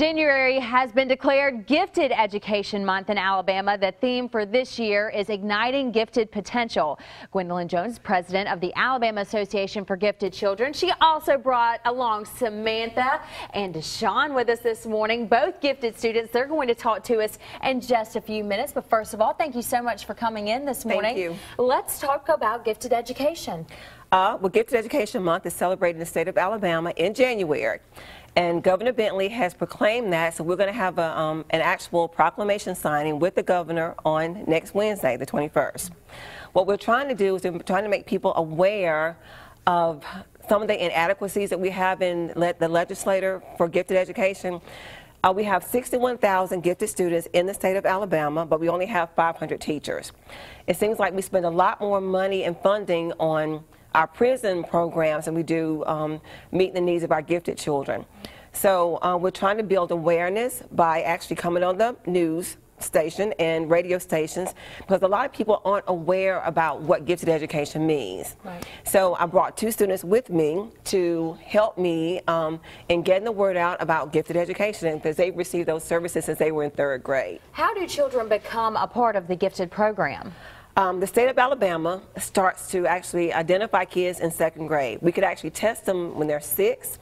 January has been declared Gifted Education Month in Alabama. The theme for this year is Igniting Gifted Potential. Gwendolyn Jones, president of the Alabama Association for Gifted Children. She also brought along Samantha and Deshawn with us this morning, both gifted students. They're going to talk to us in just a few minutes. But first of all, thank you so much for coming in this morning. Thank you. Let's talk about gifted education. Well, Gifted Education Month is celebrated in the state of Alabama in January. And Governor Bentley has proclaimed that, so we're going to have an actual proclamation signing with the governor on next Wednesday, the 21st. What we're trying to do is we're trying to make people aware of some of the inadequacies that we have in the legislature for gifted education. We have 61,000 gifted students in the state of Alabama, but we only have 500 teachers. It seems like we spend a lot more money and funding on our prison programs and we do meet the needs of our gifted children. So we're trying to build awareness by actually coming on the news station and radio stations, because a lot of people aren't aware about what gifted education means. Right. So I brought two students with me to help me in getting the word out about gifted education, because they've received those services since they were in 3rd grade. How do children become a part of the gifted program? The state of Alabama starts to actually identify kids in 2nd grade. We could actually test them when they're 6,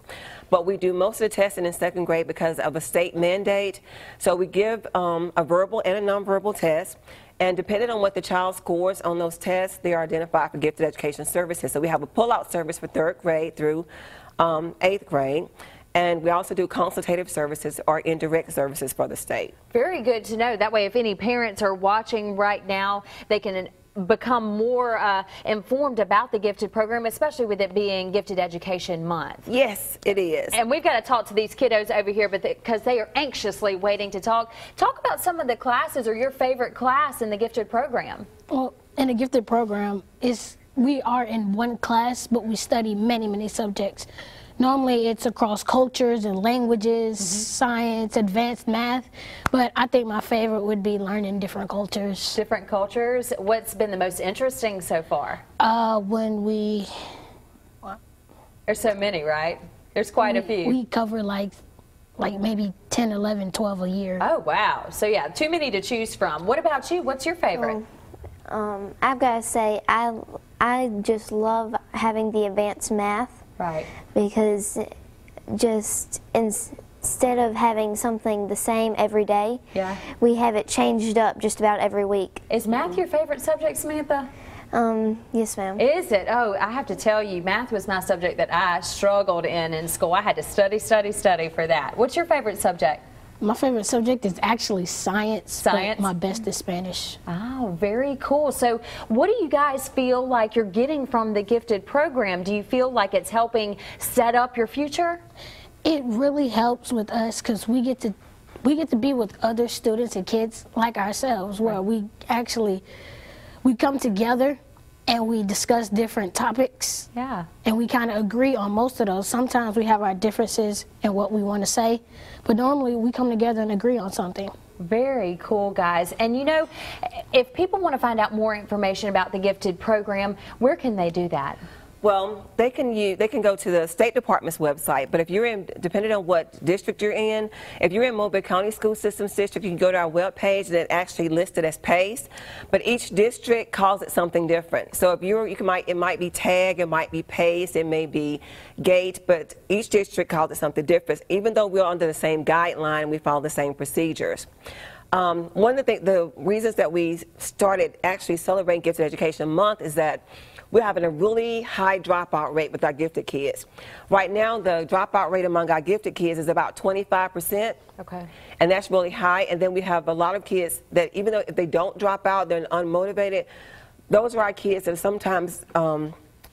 but we do most of the testing in 2nd grade because of a state mandate. So we give a verbal and a nonverbal test, and depending on what the child scores on those tests, they are identified for gifted education services. So we have a pull-out service for 3rd grade through 8th grade. And we also do consultative services or indirect services for the state. Very good to know. That way, if any parents are watching right now, they can become more informed about the gifted program, especially with it being Gifted Education Month. Yes, it is. And we've got to talk to these kiddos over here because they are anxiously waiting to talk. Talk about some of the classes or your favorite class in the gifted program. Well, in the gifted program, we are in one class, but we study many subjects. Normally it's across cultures and languages, science, advanced math, but I think my favorite would be learning different cultures. Different cultures? What's been the most interesting so far? There's so many, right? There's quite a few. We cover like maybe 10, 11, 12 a year. Oh, wow. So yeah, too many to choose from. What about you? What's your favorite? I've got to say, I just love having the advanced math. Right. Because just instead of having something the same every day, we have it changed up just about every week. Is math your favorite subject, Samantha? Yes, ma'am. Is it? Oh, I have to tell you, math was my subject that I struggled in school. I had to study for that. What's your favorite subject? My favorite subject is actually science. Science? But my best is Spanish. Oh, very cool. So what do you guys feel like you're getting from the gifted program? Do you feel like it's helping set up your future? It really helps with us because we get to be with other students and kids like ourselves, where we come together and we discuss different topics. Yeah. And we kind of agree on most of those. Sometimes we have our differences in what we want to say, but normally we come together and agree on something. Very cool, guys. And you know, if people want to find out more information about the gifted program, where can they do that? Well, they can go to the State Department's website, but if you're in, depending on what district you're in, if you're in Mobile County School Systems District, you can go to our webpage and it's actually listed as PACE, but each district calls it something different. So if it might be TAG, it might be PACE, it may be GATE, but each district calls it something different, even though we're under the same guideline and we follow the same procedures. One of the reasons that we started actually celebrating Gifted Education Month is that we're having a really high dropout rate with our gifted kids. Right now, the dropout rate among our gifted kids is about 25%. Okay. And that's really high. And then we have a lot of kids that, even though if they don't drop out, they're unmotivated. Those are our kids that sometimes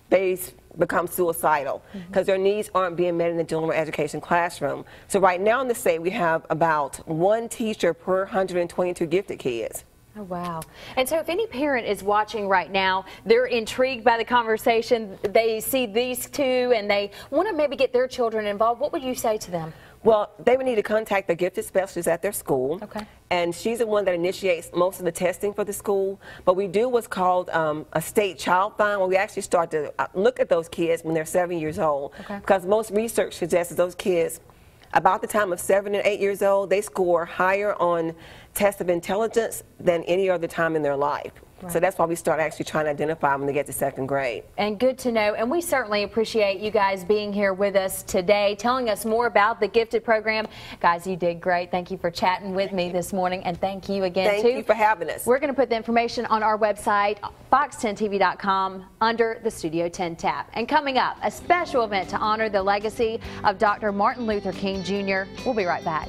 they become suicidal because their needs aren't being met in the general education classroom. So right now in the state, we have about 1 teacher per 122 gifted kids. Oh, wow. And so if any parent is watching right now, they're intrigued by the conversation, they see these two and they want to maybe get their children involved, what would you say to them? Well, they would need to contact the gifted specialist at their school. Okay. And she's the one that initiates most of the testing for the school. But we do what's called a state child find, where we actually start to look at those kids when they're 7 years old. Okay. Because most research suggests that those kids about the time of 7 and 8 years old, they score higher on tests of intelligence than any other time in their life. Right. So that's why we start actually trying to identify them when they get to 2nd grade. And good to know. And we certainly appreciate you guys being here with us today, telling us more about the Gifted program. Guys, you did great. Thank you for chatting with me this morning. And thank you again, Thank you for having us. We're going to put the information on our website, fox10tv.com, under the Studio 10 tab. And coming up, a special event to honor the legacy of Dr. Martin Luther King Jr. We'll be right back.